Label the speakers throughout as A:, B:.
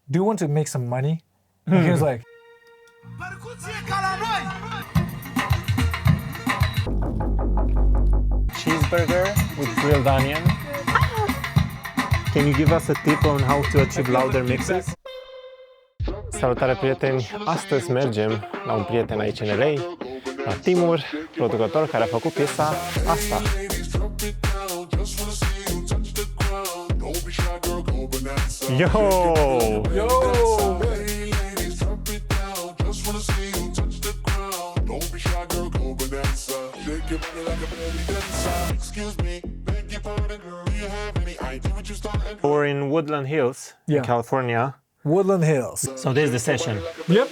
A: do you want to make some money? And he was like,
B: cheeseburger with grilled onion. Can you give us a tip on how to achieve louder mixes? Salutare, prieteni! Astăzi mergem la un prieten aici în LA, la Timur, producător care a făcut piesa asta. Yo!
A: yo!
B: We're in Woodland Hills, in California.
A: Woodland Hills.
B: So this is the session.
A: Yep.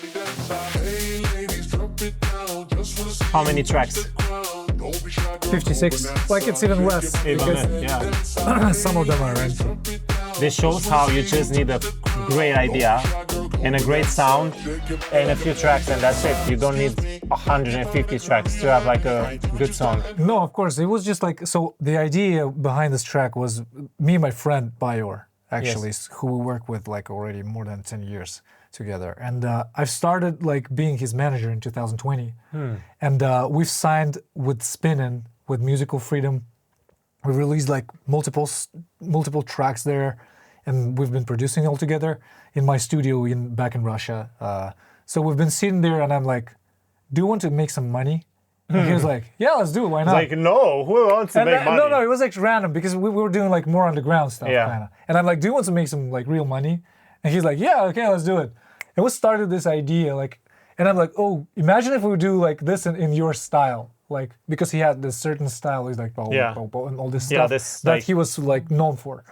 B: How many tracks?
A: 56. Like it's even less.
B: Yeah.
A: Some of them are empty.
B: This shows how you just need a great idea and a great sound and a few tracks, and that's it. You don't need 150 tracks to have like a good song.
A: No, of course. It was just like, so the idea behind this track was me and my friend Bayor, actually, who we work with like already more than 10 years together. And I started like being his manager in 2020. And we've signed with Spinnin', with Musical Freedom. We released like multiple tracks there, and we've been producing all together in my studio back in Russia. So we've been sitting there, and I'm like, do you want to make some money? And he was like, yeah, let's do it, why not?
B: It's like, no, who wants to make money?
A: No, it was like random, because we were doing like more underground stuff, kind of. And I'm like, do you want to make some like real money? And he's like, yeah, okay, let's do it. And we started this idea, like, and I'm like, oh, imagine if we would do like this in your style. Like, because he had this certain style, he's like, and all this stuff that he was like known for.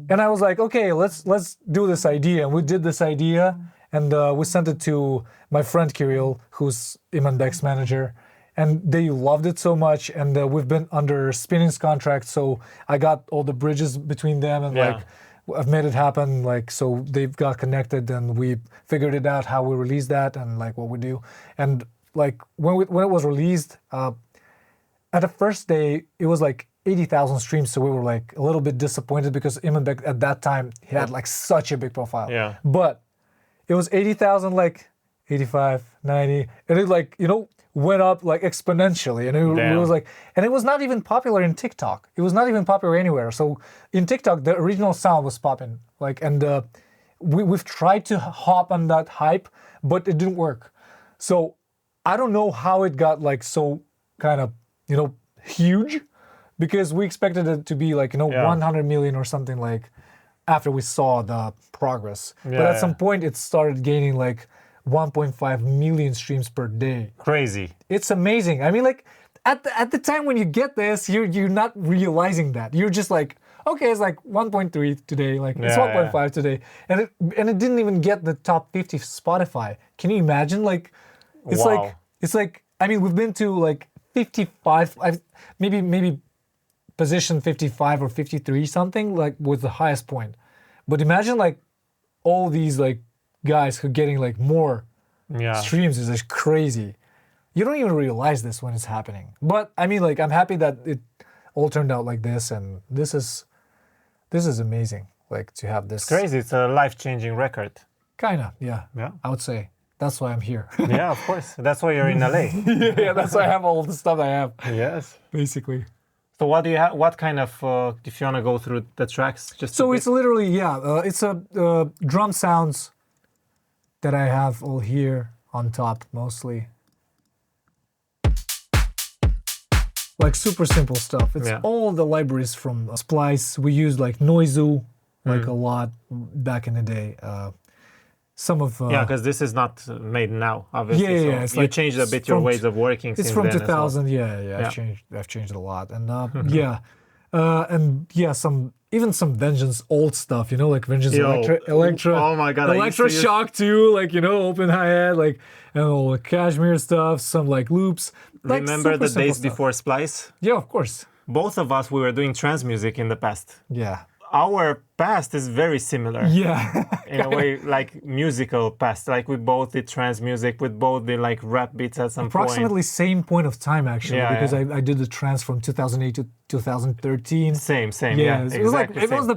A: And I was like, okay, let's do this idea. And we did this idea, and we sent it to my friend Kirill, who's Imanbek's manager, and they loved it so much. And we've been under Spinning's contract, so I got all the bridges between them, and like I've made it happen. Like, so they've got connected, and we figured it out how we release that and like what we do. And like when it was released, at the first day it was like 80,000 streams, so we were like a little bit disappointed because Imanbek at that time he had like such a big profile. Yeah. But it was 80,000, like 85, 90, and it like, you know, went up like exponentially, and it was like, and it was not even popular in TikTok. It was not even popular anywhere. So in TikTok the original sound was popping, like, and we've tried to hop on that hype, but it didn't work. So I don't know how it got like so kind of, you know, huge, because we expected it to be like, you know, 100 million or something, like after we saw the progress. But at some point it started gaining like 1.5 million streams per day.
B: Crazy.
A: It's amazing. I mean, like at the time when you get this, you're not realizing that. You're just like, okay, it's like 1.3 today, like it's 1.5 today. And it didn't even get the top 50 Spotify. Can you imagine? Like, it's like, I mean, we've been to like 55, maybe position 55 or 53 something, like with the highest point. But imagine like all these like guys who are getting like more streams is like crazy. You don't even realize this when it's happening. But I mean, like, I'm happy that it all turned out like this, and this is amazing. Like, to have this.
B: It's crazy. It's a life-changing record.
A: Kinda, yeah. I would say. That's why I'm here.
B: Yeah, of course. That's why you're in LA.
A: Yeah, that's why I have all the stuff I have.
B: Yes.
A: Basically.
B: So what do you have? What kind of, if you want to go through the tracks? Just
A: so it's literally, it's a drum sounds that I have all here on top mostly. Like super simple stuff. It's all the libraries from Splice. We used like Noizu like a lot back in the day. Some of
B: because this is not made now, obviously.
A: Yeah,
B: so you like changed a bit your ways of working.
A: It's from 2000. Well. I've changed a lot, and some Vengeance old stuff, you know, like Vengeance Electra.
B: Oh my god,
A: Electroshock too, like, you know, open hi-hat, like, and all the Cashmere stuff, some like loops. Like,
B: remember the days before Splice?
A: Yeah, of course.
B: Both of us, we were doing trance music in the past.
A: Yeah.
B: our past is very similar.
A: Yeah.
B: In a way, like musical past. Like we both did trance music, we both did like rap beats at some
A: Approximately same point of time actually,
B: Yeah,
A: because
B: yeah.
A: I did the trance from 2008 to 2013.
B: Same,
A: Yeah,
B: exactly.
A: it was like it was the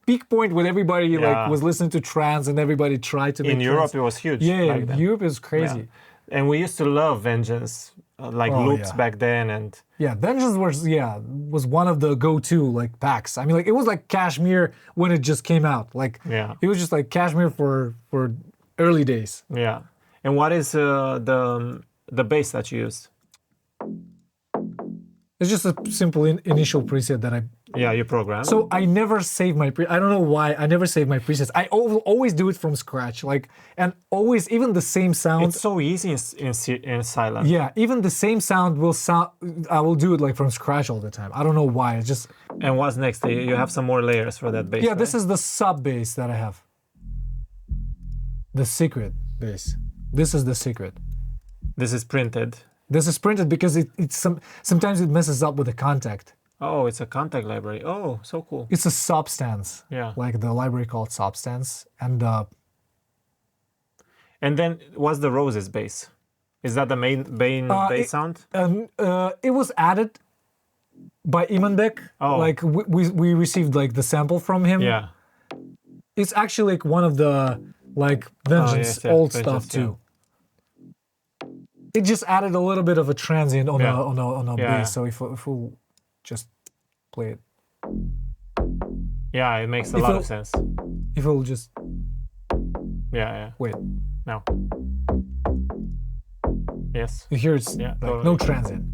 A: peak point when everybody like
B: Yeah.
A: was listening to trance and everybody tried to make
B: In Europe,
A: trance.
B: it was huge.
A: Yeah,
B: back then.
A: Europe is crazy.
B: Yeah. And we used to love Vengeance, like
A: Oh,
B: loops
A: yeah.
B: back then, and
A: Yeah, Vengeance was one of the go-to like packs. I mean, like it was like Kashmir when it just came out. Like
B: Yeah.
A: it was just like Kashmir for early days.
B: yeah. And what is the bass that you used?
A: It's just a simple initial preset that I.
B: Yeah, you programmed.
A: So I never save my I don't know why I never save my presets. I always do it from scratch, like, and always even the same sound.
B: It's so easy in silent.
A: Yeah, even the same sound will sound. I will do it like from scratch all the time. I don't know why. It's just.
B: And what's next? You have some more layers for that bass.
A: Yeah,
B: right?
A: this is the sub bass that I have. The secret bass. This is the secret.
B: This is printed.
A: This is printed because sometimes it messes up with the contact.
B: Oh, it's a contact library. Oh, so cool.
A: It's a substance.
B: Yeah.
A: Like the library called substance, and
B: And then what's the Roses bass? Is that the main bass sound?
A: it was added by Imanbek.
B: Oh.
A: Like we received like the sample from him.
B: Yeah.
A: It's actually like one of the like Vengeance
B: yes, yeah,
A: old
B: Vengeance,
A: stuff too. It just added a little bit of a transient on
B: Yeah.
A: a
B: Yeah.
A: bass. So if we'll just play it,
B: Yeah, it makes a lot of sense.
A: if we'll just
B: Yeah.
A: wait,
B: No. Yes.
A: you hear it's
B: Yeah,
A: like
B: totally.
A: no transient.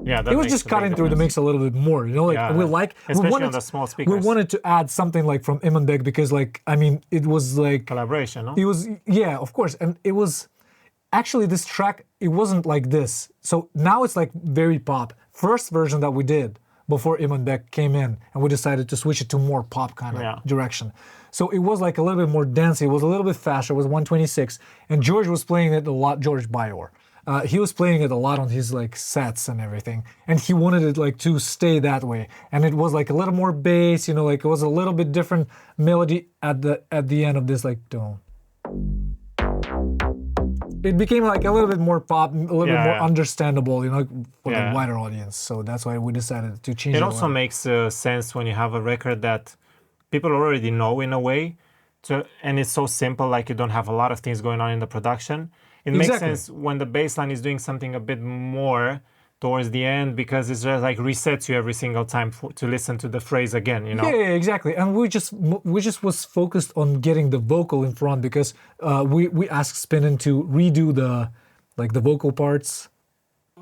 B: Yeah, that
A: It was
B: makes
A: just
B: a big
A: cutting through the
B: difference.
A: mix a little bit more, you know. Like
B: Yeah,
A: we
B: especially
A: wanted
B: on the small speakers.
A: we wanted to add something like from Imanbek because like I mean it was like
B: Collaboration, no?
A: it was yeah of course, and it was actually this track it wasn't like this. So now it's like very pop. First version that we did before Imanbek came in, and we decided to switch it to more pop kind of
B: Yeah.
A: direction. So it was like a little bit more dancey. It was a little bit faster. It was 126, and George was playing it a lot. George Bayor. He was playing it a lot on his like sets and everything, and he wanted it like to stay that way. And it was like a little more bass, you know, like it was a little bit different melody at the end of this like tone. It became like a little bit more pop, a little bit more
B: Yeah.
A: understandable, you know, for
B: Yeah.
A: the wider audience. So that's why we decided to change it.
B: It also makes sense when you have a record that people already know in a way, and it's so simple, like you don't have a lot of things going on in the production. It makes
A: Exactly.
B: sense when the bass line is doing something a bit more towards the end because it's just like resets you every single time to listen to the phrase again, you know?
A: Yeah, exactly. And we just was focused on getting the vocal in front because we asked Spinnin to redo the vocal parts.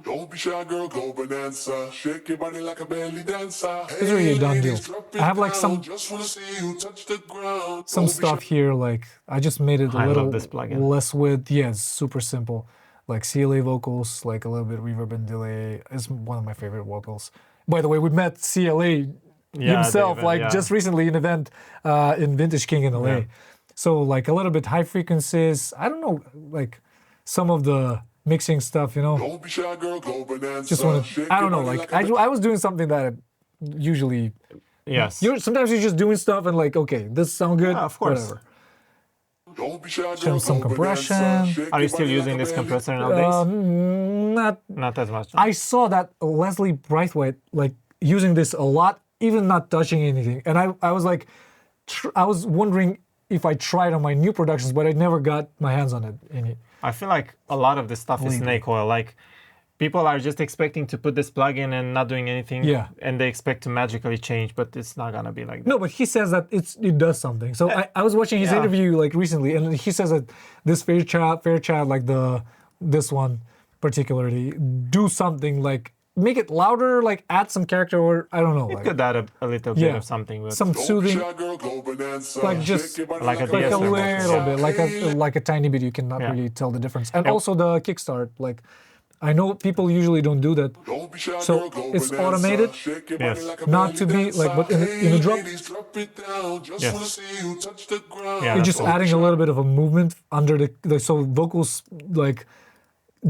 C: Don't be shy, girl, go bonanza. Shake your body like a belly dancer.
A: It's really a done deal. I have like some
C: Just wanna see you touch the ground.
A: stuff here. Like I just made it a
B: I
A: little
B: love this plugin.
A: less width. Yeah, it's super simple. Like CLA vocals, like a little bit reverb and delay. It's one of my favorite vocals. By the way, we met CLA himself
B: David,
A: like
B: yeah.
A: just recently in an event in Vintage King in LA.
B: Yeah.
A: So like a little bit high frequencies. I don't know, like some of the mixing stuff, you know.
C: Don't be shy, girl, go bonanza.
A: Just want to.
C: Shake
A: I don't
C: your
A: know.
C: body
A: Like
C: a
A: I was doing something that usually.
B: Yes.
A: Sometimes you're just doing stuff and like, okay, this sound good.
B: Yeah, of course.
A: Whatever.
C: Don't be shy, girl,
A: Some
C: go
A: compression.
C: bonanza. Shake
B: Are you
C: your
B: still
C: body like
B: using
C: a
B: this
C: belly-
B: compressor nowadays?
A: Not.
B: Not as much.
A: I saw that Leslie Braithwaite like using this a lot, even not touching anything, and I was like, I was wondering if I tried on my new productions, but I never got my hands on it.
B: I feel like a lot of this stuff is
A: Lately.
B: snake oil. Like people are just expecting to put this plug in and not doing anything.
A: Yeah.
B: And they expect to magically change, but it's not gonna be like that.
A: No, but he says that it does something. So I was watching his
B: Yeah.
A: interview like recently, and he says that this Fairchild, like this one particularly, do something like make it louder, like add some character, or I don't know,
B: It
A: like
B: could add a little bit
A: Yeah.
B: of something. But
A: some
C: Don't be
A: soothing,
C: shy, girl, go bonanza.
A: like just
C: Shake your body
B: like a
A: like a
B: DX7
A: little
B: Pro.
A: bit, like a tiny bit. You cannot
B: Yeah.
A: really tell the difference. And also the kickstart, like I know people usually don't do that.
C: Don't be shy,
A: So
C: girl, go
A: it's
C: bonanza.
A: automated,
C: Shake your
B: Yes.
C: body like a
A: not
C: belly
A: to be
C: dancer.
A: like, but in a drop,
C: Ladies, drop it down. Just
B: Yes.
C: wanna see you touch the ground.
B: Yeah,
A: you're
B: that's
A: just
B: cool.
A: adding a little bit of a movement under the so vocals like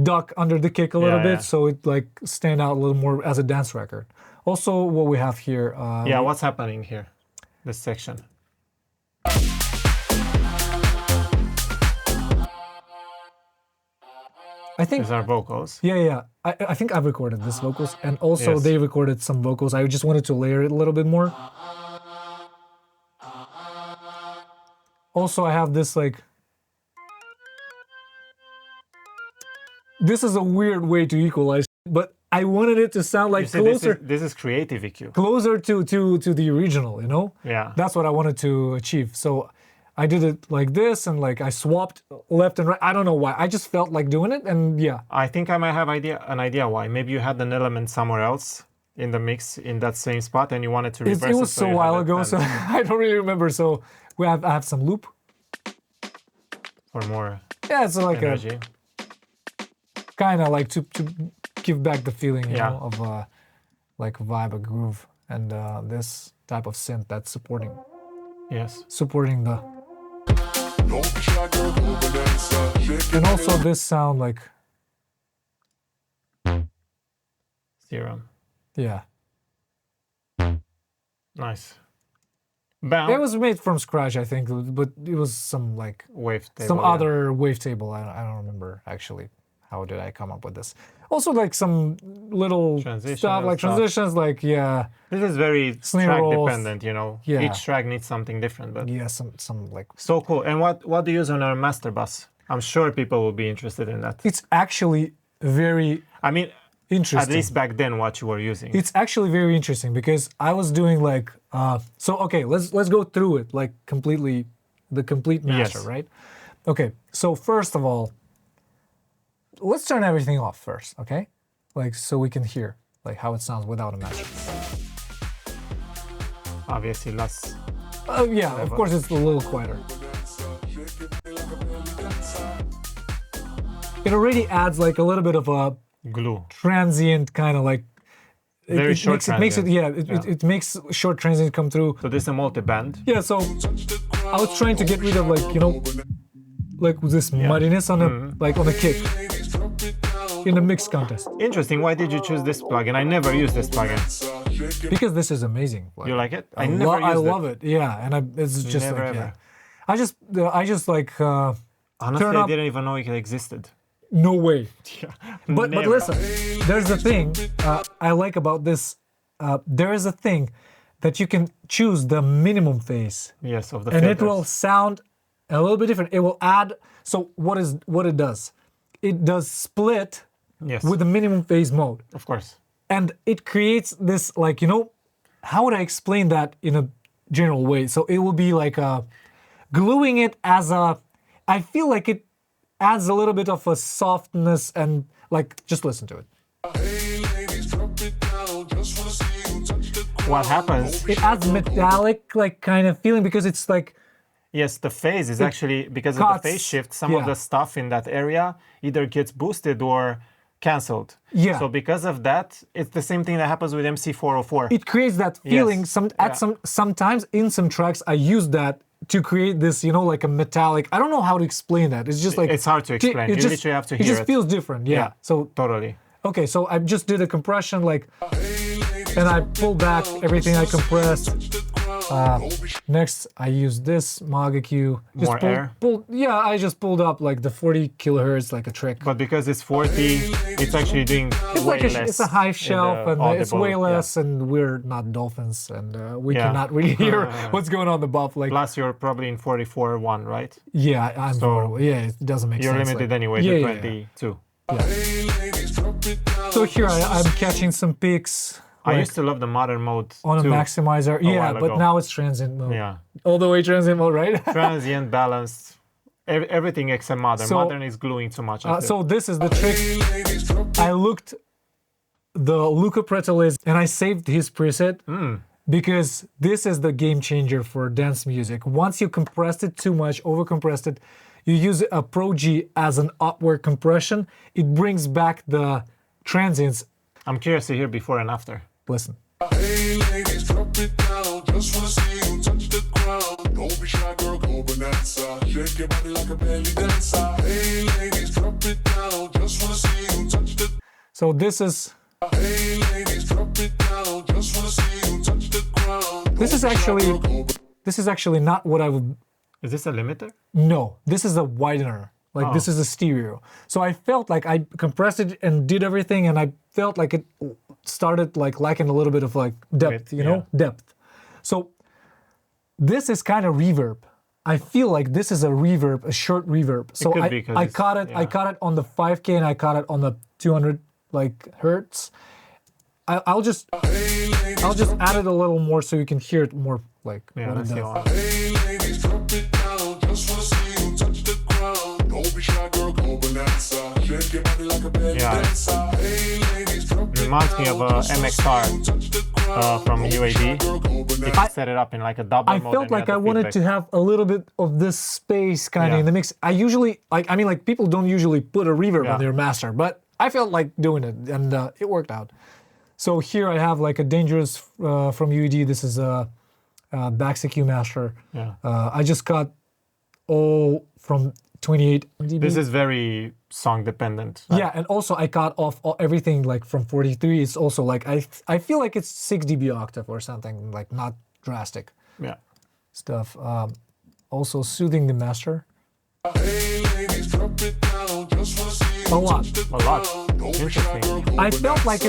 A: duck under the kick a little
B: Yeah,
A: bit,
B: yeah.
A: so it like stand out a little more as a dance record. Also, what we have here.
B: Yeah, what's happening here? This section.
A: I think
B: these are vocals.
A: Yeah. I think I've recorded this vocals, and also
B: Yes.
A: they recorded some vocals. I just wanted to layer it a little bit more. Also, I have this like. This is a weird way to equalize, but I wanted it to sound like
B: You see,
A: closer.
B: This is creative EQ.
A: Closer to the original, you know?
B: Yeah.
A: That's what I wanted to achieve. So I did it like this, and like I swapped left and right. I don't know why. I just felt like doing it, and yeah.
B: I think I might have an idea why. Maybe you had an element somewhere else in the mix in that same spot, and you wanted to reverse it.
A: It was so
B: you
A: while
B: had it,
A: ago, so I don't really remember. So I have some loop.
B: for more
A: Yeah, it's like
B: energy.
A: a kind of like to give back the feeling, you
B: Yeah.
A: know, of like vibe, a groove, and this type of synth that's supporting
B: Yes.
A: the.
C: Don't be shy, girl, go bonanza. Shake your
A: And
C: body
A: also this sound like,
B: Serum.
A: yeah.
B: Nice. Bam.
A: It was made from scratch, I think, but it was some like
B: Wave table.
A: some
B: yeah.
A: other wavetable. I don't remember actually. How did I come up with this? Also like some little
B: Transitional
A: stuff, like
B: stuff.
A: transitions, like yeah,
B: This is very
A: Snare
B: track
A: rolls.
B: dependent, you know.
A: Yeah.
B: Each track needs something different, but
A: yeah, some like.
B: so cool. And what do you use on our master bus? I'm sure people will be interested in that.
A: It's actually very
B: I mean,
A: interesting.
B: at least back then, what you were using.
A: It's actually very interesting because I was doing like so okay, let's go through it like completely, the complete master,
B: Yes.
A: right? Okay, so first of all, let's turn everything off first, okay? Like so we can hear like how it sounds without a master.
B: Obviously, less.
A: Yeah, of course it's a little quieter. It already adds like a little bit of a
B: Glue.
A: transient kind of like
B: Very short
A: makes it
B: transient.
A: it makes short transient come through.
B: So this is a multi-band.
A: Yeah, so I was trying to get rid of like, you know, like this muddiness on a like on a kick in the mix contest.
B: Interesting. Why did you choose this plugin? I never used this plugin.
A: Because this is amazing. Like,
B: You like it?
A: I
B: never used
A: love it. Yeah, and it's just
B: Never
A: like
B: ever.
A: yeah. I just like
B: Honestly,
A: turn
B: I
A: up.
B: didn't even know it existed.
A: No way.
B: Yeah.
A: But
B: Never.
A: listen, there's a thing I like about this. There is a thing that you can choose the minimum phase,
B: Yes, of the
A: and it
B: filters.
A: will sound a little bit different. It will add. So what it does? It does split
B: Yes,
A: with the minimum phase mode,
B: of course.
A: and it creates this like, you know, how would I explain that in a general way? So it will be like gluing it as a. I feel like it adds a little bit of a softness and like just listen to it.
B: What happens?
A: It adds metallic like kind of feeling because it's like
B: Yes, the phase is actually, because of the
A: cuts,
B: phase shift, some of
A: yeah.
B: the stuff in that area either gets boosted or cancelled.
A: Yeah.
B: So because of that, it's the same thing that happens with MC404.
A: it creates that feeling.
B: Yes.
A: Sometimes in some tracks I use that to create this, you know, like a metallic. I don't know how to explain that. It's just like
B: It's hard to explain. You literally have to
A: It
B: hear
A: just
B: it.
A: feels different. Yeah.
B: Yeah.
A: So
B: Totally.
A: okay, so I just did a compression like, and I pulled back everything I compressed. Next, I used this Moog EQ.
B: More air?
A: Yeah, I just pulled up like the 40 kilohertz like a trick.
B: But because it's 40, it's actually doing way less.
A: It's a high
B: in
A: shelf
B: the
A: and it's way
B: audible, yeah.
A: less, and we're not dolphins, and we
B: Yeah.
A: cannot really hear what's going on in the buff. Like,
B: Plus, you're probably in 44.1, right?
A: yeah, I'm
B: So,
A: horrible. Yeah, it doesn't make
B: You're
A: sense.
B: limited
A: like,
B: anyway
A: yeah,
B: to
A: yeah, yeah.
B: 22.
A: So here I'm catching some peaks.
B: I
A: like,
B: used to love the modern mode
A: on a
B: too.
A: maximizer. Yeah,
B: while
A: but
B: ago.
A: now it's transient mode.
B: Yeah.
A: All the way transient mode, right?
B: Transient, balanced, everything except modern.
A: So-
B: Modern is gluing too much. I feel.
A: So this is the trick. I looked the Luca Pretolis and I saved his preset because this is the game changer for dance music. Once you compressed it too much, over compressed it, you use a Pro G as an upward compression, it brings back the transients.
B: I'm curious to hear before and after.
A: Listen.
C: Hey ladies, drop it down. Just wanna see you touch the ground. Don't be shy, girl, go bonanza. Shake your body like a belly dancer. Hey ladies, drop it down. Just wanna see you touch the.
A: So this is
C: Hey ladies, drop it down. Just
A: This is actually not what I would.
B: Is this a limiter?
A: No, this is a widener. Like this is a stereo. So I felt like I compressed it and did everything, and I felt like it started like lacking a little bit of like depth, you know, depth. So this is kind of reverb. I feel like this is a reverb, a short reverb. So I caught it. I caught it on the 5K and I caught it on the 200 like hertz. I'll just add it a little more so you can hear it more like what it does.
C: Hey ladies, drop it down. Just wanna see you touch the ground. Don't be shy, girl, go bonanza. Shake your body like a belly dancer. Hey ladies, drop it down.
B: Reminds me of a MXR from UAD. If I set it up in like a double mode,
A: I felt like I wanted to have a little bit of this space kind of in the mix. I usually like people don't usually put a reverb on their master, but I felt like doing it, and it worked out. So here I have like a Dangerous from UED. This is a back EQ master.
B: Yeah.
A: I just got all from 28 dB.
B: This is very song dependent.
A: Yeah, and also I got off everything like from 43. It's also like I feel like it's 6 dB octave or something, like not drastic stuff. Also soothing the master. A lot. Interesting. I felt like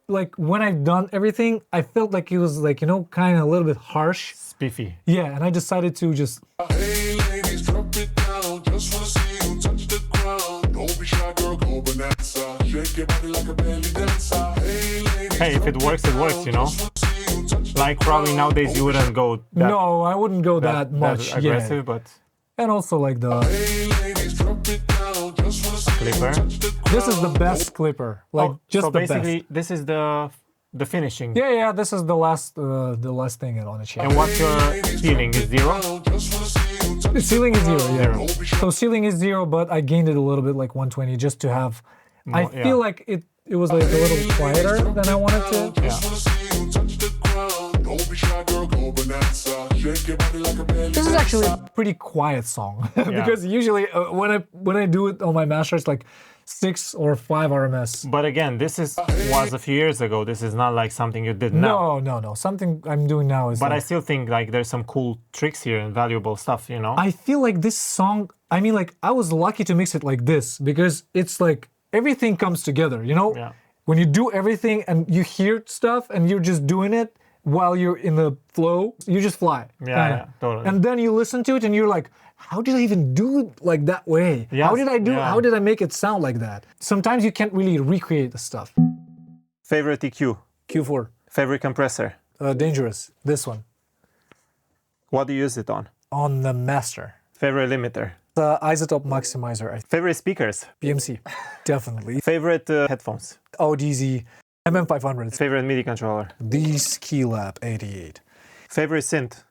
A: like when I've done everything, I felt like it was like, you know, kind of a little bit harsh.
B: Spiffy.
A: Yeah, and I decided to just.
C: Hey ladies, drop it down. Just wanna see you touch the ground. Don't be shy, girl, go bonanza. Shake your body like a belly dancer.
B: Hey, if it works, you know. Like probably nowadays you wouldn't go that.
A: No, I wouldn't go that much.
B: Aggressive, but.
A: And also like the.
B: Clipper.
A: This is the best clipper. Like just
B: so
A: the
B: basically,
A: best.
B: This is the finishing.
A: Yeah. This is the last thing on the chain.
B: And what's your ceiling? Is 0?
A: The ceiling is 0. Yeah. So ceiling is 0, but I gained it a little bit, like 120, just to have. I feel like it was like a little quieter than I wanted to.
B: Yeah.
A: This is actually a pretty quiet song because usually when I do it on my master, it's like 6 or 5 RMS.
B: But again, this was a few years ago. This is not like something you did now.
A: No. Something I'm doing now is.
B: But I still think like there's some cool tricks here and valuable stuff, you know.
A: I feel like this song. I mean, like I was lucky to mix it like this because it's like everything comes together, you know.
B: Yeah.
A: When you do everything and you hear stuff and you're just doing it while you're in the flow, you just fly.
B: Yeah, totally.
A: And then you listen to it and you're like, how did I even do it like that way?
B: Yes,
A: how did I do? How did I make it sound like that? Sometimes you can't really recreate the stuff.
B: Favorite EQ?
A: Q4.
B: Favorite compressor?
A: Dangerous. This one.
B: What do you use it on?
A: On the master.
B: Favorite limiter?
A: The isotope maximizer.
B: Favorite speakers?
A: PMC. Definitely.
B: Favorite headphones?
A: ODZ. MM500.
B: Favorite MIDI controller?
A: These Keylab 88.
B: Favorite synth?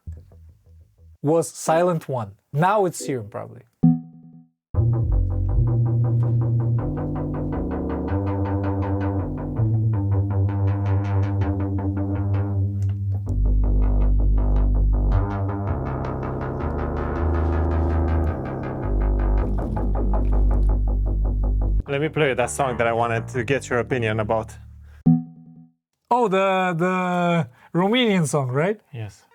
A: Was Silent One. Now it's Serum probably.
B: Let me play that song that I wanted to get your opinion about.
A: Oh, the Romanian song, right?
B: Yes.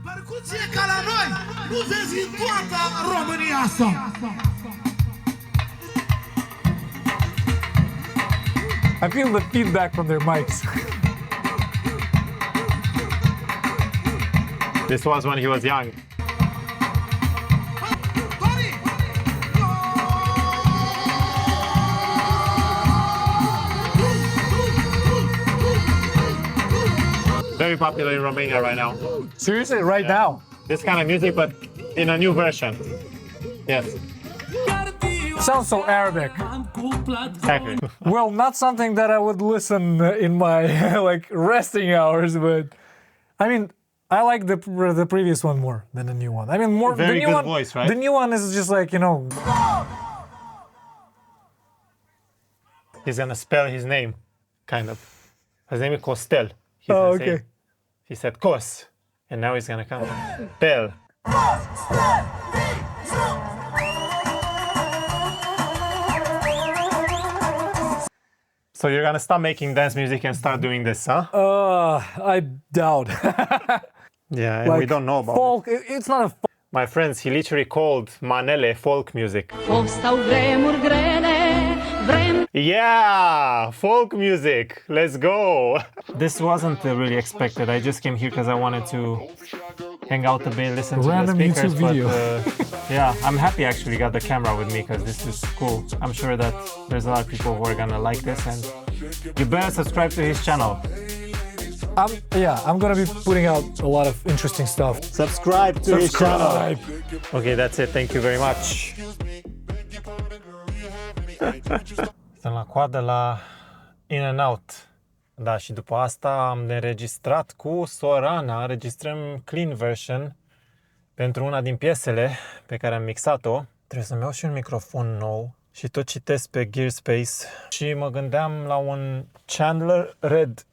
D: Percuție ca la noi, nu vezi în toată România asta.
A: I feel the feedback from their mics.
B: This was when he was young. Very popular in Romania right now.
A: Seriously, right now?
B: This kind of music, but in a new version. Yes.
A: Sounds so Arabic.
B: Exactly.
A: Well, not something that I would listen in my like resting hours, but I mean, I like the previous one more than the new one. I mean, more
B: Very
A: the new
B: good
A: one.
B: voice, right?
A: The new one is just like, you know.
B: He's gonna spell his name, kind of. His name is Costel. He's
A: Oh,
B: gonna say-
A: okay.
B: He said Kos, and now he's gonna come. Bell. So you're gonna stop making dance music and start doing this, huh?
A: I doubt.
B: Yeah, and we don't know about
A: folk. It's not a folk.
B: My friends, he literally called Manele folk music. Yeah, folk music. Let's go. This wasn't really expected. I just came here because I wanted to hang out a bit, listen to
A: Random
B: the speakers.
A: YouTube video.
B: Yeah, I'm happy I actually got the camera with me because this is cool. I'm sure that there's a lot of people who are gonna like this, and you better subscribe to his channel.
A: I'm gonna be putting out a lot of interesting stuff.
B: Subscribe to his channel. Okay, that's it. Thank you very much. Stăm la coadă la In-N-Out. Da, și după asta am înregistrat cu Sorana, înregistrăm clean version pentru una din piesele pe care am mixat-o. Trebuie să-mi iau și un microfon nou și tot citesc pe Gearspace și mă gândeam la un Chandler Red.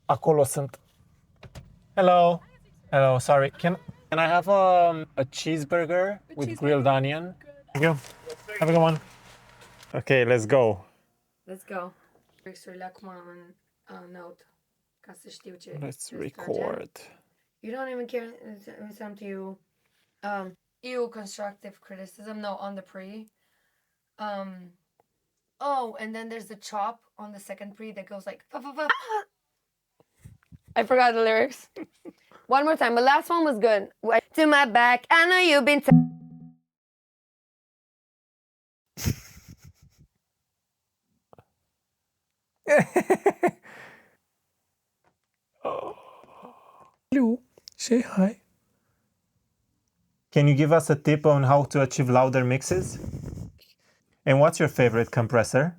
B: Acolo sunt. Hello. Hello, sorry. Can I have a cheeseburger with grilled onion? Thank you. Have a good one. Okay, let's go.
E: Let's go. Lyrics-urile acum în note, ca să știu ce.
B: Let's record.
E: You don't even care some to you. You constructive criticism. No, on the pre. Oh, and then there's the chop on the second pre that goes like. I forgot the lyrics. One more time. The last one was good. To my back. I know you've been.
A: Hello, say hi.
B: Can you give us a tip on how to achieve louder mixes? And what's your favorite compressor?